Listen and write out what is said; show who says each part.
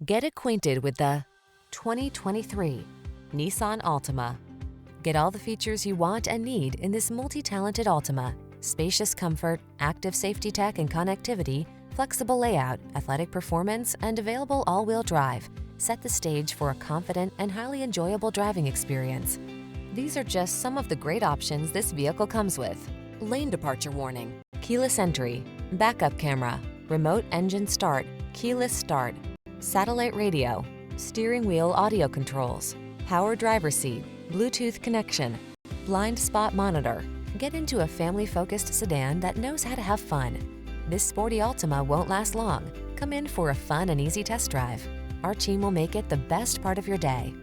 Speaker 1: Get acquainted with the 2023 Nissan Altima. Get all the features you want and need in this multi-talented Altima. Spacious comfort, active safety tech and connectivity, flexible layout, athletic performance, and available all-wheel drive set the stage for a confident and highly enjoyable driving experience. These are just some of the great options this vehicle comes with: lane departure warning, keyless entry, backup camera, remote engine start, keyless start, satellite radio, steering wheel audio controls, power driver seat, Bluetooth connection, blind spot monitor. Get into a family-focused sedan that knows how to have fun. This sporty Altima won't last long. Come in for a fun and easy test drive. Our team will make it the best part of your day.